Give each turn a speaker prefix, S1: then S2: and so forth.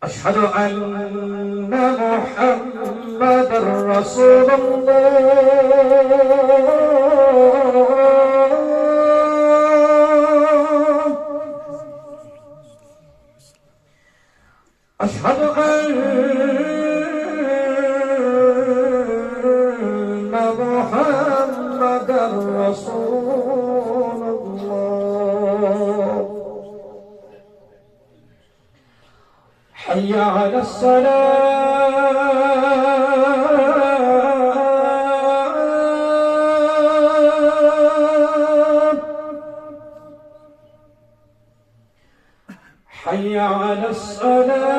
S1: أشهد أن محمدًا رسول الله. أشهد أن محمدًا رسول الله. حي على الصلاة. حي على الصلاة.